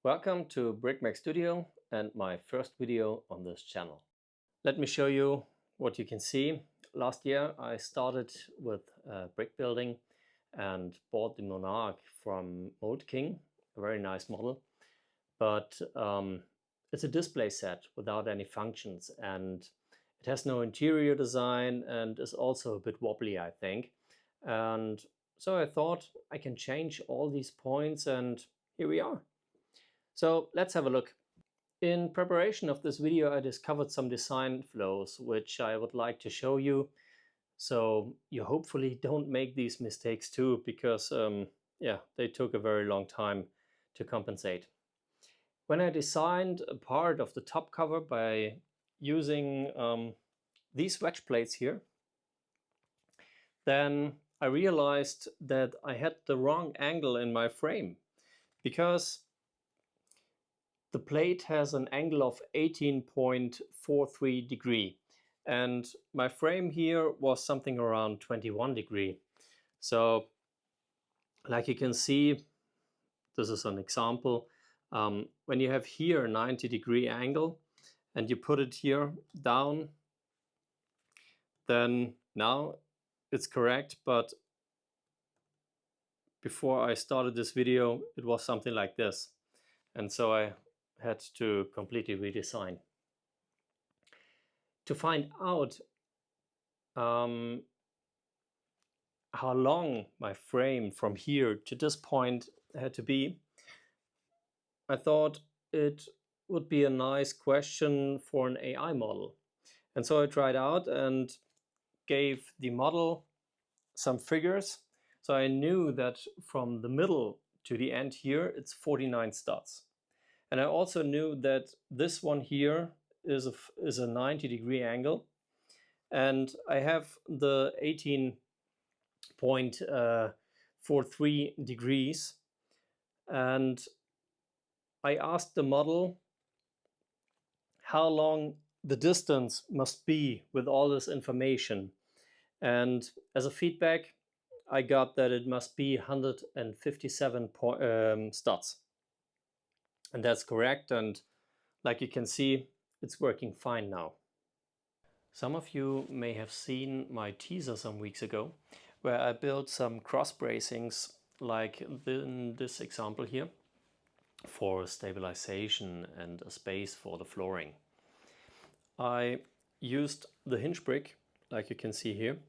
Welcome to Brickmac Studio and my first video on this channel. Let me show you what you can see. Last year I started with brick building and bought the Monarch from Mold King, a very nice model. But it's a display set without any functions, and it has no interior design and is also a bit wobbly, I think. And so I thought I can change all these points, and here we are. So let's have a look. In preparation of this video, I discovered some design flows which I would like to show you, so you hopefully don't make these mistakes too, because yeah, they took a very long time to compensate. When I designed a part of the top cover by using these wedge plates here, then I realized that I had the wrong angle in my frame, because the plate has an angle of 18.43 degree, and my frame here was something around 21 degree. So like you can see, this is an example. When you have here a 90 degree angle and you put it here down, then now it's correct, but before I started this video it was something like this, and so I had to completely redesign. To find out how long my frame from here to this point had to be, I thought it would be a nice question for an AI model. And so I tried out and gave the model some figures. So I knew that from the middle to the end here, it's 49 studs. And I also knew that this one here is a 90 degree angle. And I have the 18.43 degrees. And I asked the model how long the distance must be with all this information. And as a feedback, I got that it must be 157 studs. And that's correct, and like you can see, it's working fine now. Some of you may have seen my teaser some weeks ago, where I built some cross bracings like in this example here, for stabilization and a space for the flooring. I used the hinge brick, like you can see here,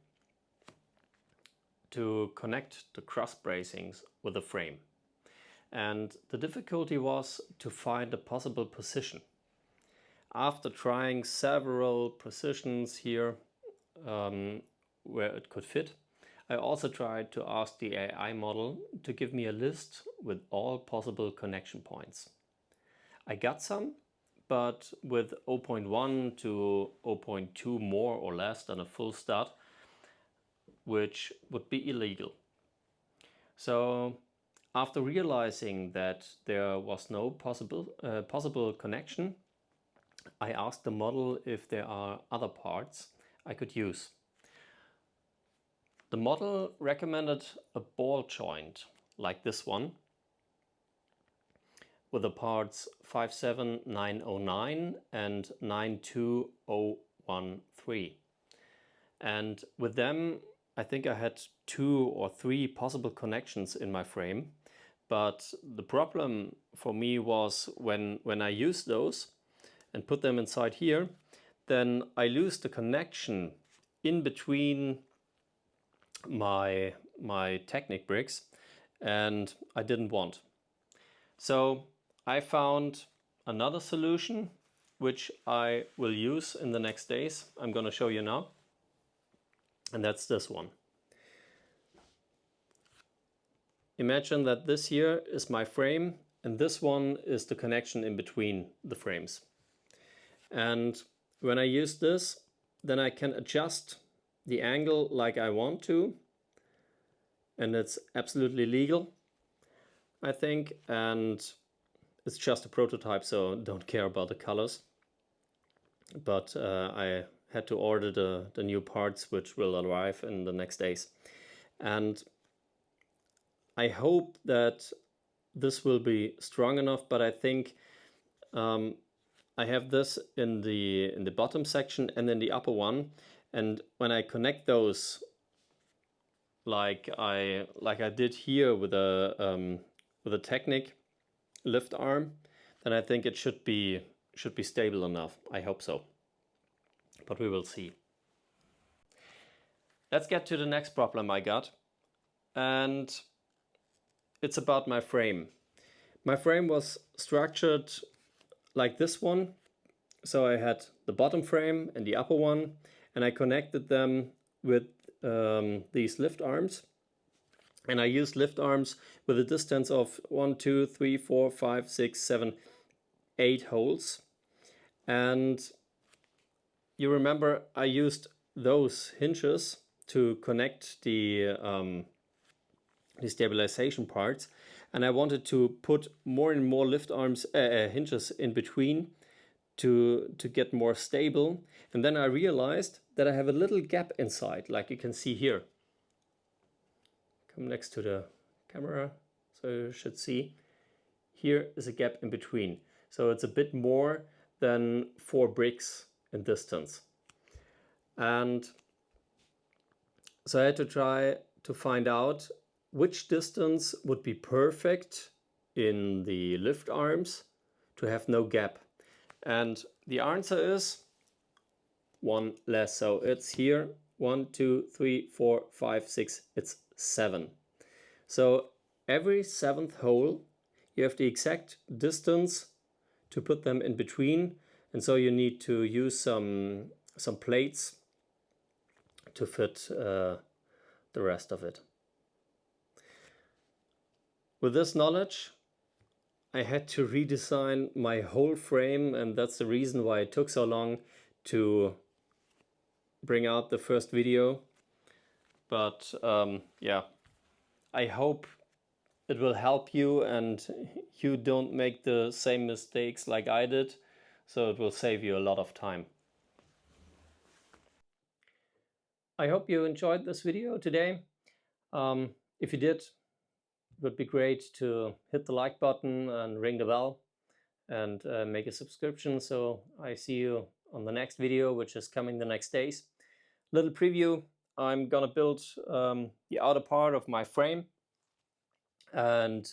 to connect the cross bracings with the frame. And the difficulty was to find a possible position. After trying several positions here where it could fit, I also tried to ask the AI model to give me a list with all possible connection points. I got some, but with 0.1 to 0.2 more or less than a full stud, which would be illegal. So after realizing that there was no possible connection, I asked the model if there are other parts I could use. The model recommended a ball joint like this one, with the parts 57909 and 92013. And with them, I think I had 2 or 3 possible connections in my frame. But the problem for me was when I use those and put them inside here, then I lose the connection in between my Technic bricks, and I didn't want. So I found another solution, which I will use in the next days. I'm going to show you now. And that's this one. Imagine that this here is my frame, and this one is the connection in between the frames. And when I use this, then I can adjust the angle like I want to, and it's absolutely legal, I think, and it's just a prototype, so don't care about the colors. But I had to order the new parts, which will arrive in the next days. And I hope that this will be strong enough, but I think I have this in the bottom section and in the upper one, and when I connect those like I did here with a Technic lift arm, then I think it should be stable enough. I hope so, but we will see. Let's get to the next problem I got, and it's about my frame. My frame was structured like this one. So I had the bottom frame and the upper one, and I connected them with these lift arms. And I used lift arms with a distance of 1, 2, 3, 4, 5, 6, 7, 8 holes. And you remember I used those hinges to connect the stabilization parts, and I wanted to put more and more lift arms hinges in between to get more stable. And then I realized that I have a little gap inside, like you can see here. Come next to the camera so you should see. Here is a gap in between. So it's a bit more than 4 bricks in distance. And so I had to try to find out which distance would be perfect in the lift arms to have no gap. And the answer is 1 less. So it's here 1, 2, 3, 4, 5, 6. It's 7. So every 7th hole you have the exact distance to put them in between, and so you need to use some plates to fit the rest of it. With this knowledge, I had to redesign my whole frame, and that's the reason why it took so long to bring out the first video. But yeah, I hope it will help you and you don't make the same mistakes like I did, so it will save you a lot of time. I hope you enjoyed this video today. If you did, it would be great to hit the like button and ring the bell and make a subscription, so I see you on the next video, which is coming the next days. Little preview, I'm gonna build the outer part of my frame, and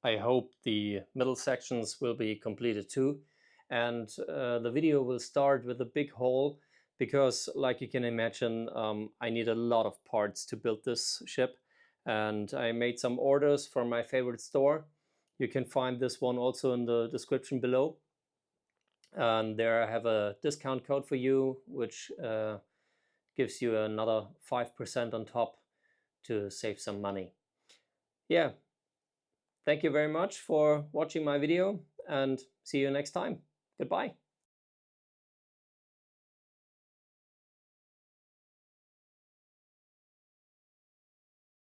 I hope the middle sections will be completed too. And the video will start with a big hole because, like you can imagine, I need a lot of parts to build this ship. And I made some orders from my favorite store. You can find this one also in the description below. And there I have a discount code for you, which gives you another 5% on top to save some money. Yeah, thank you very much for watching my video, and see you next time. Goodbye.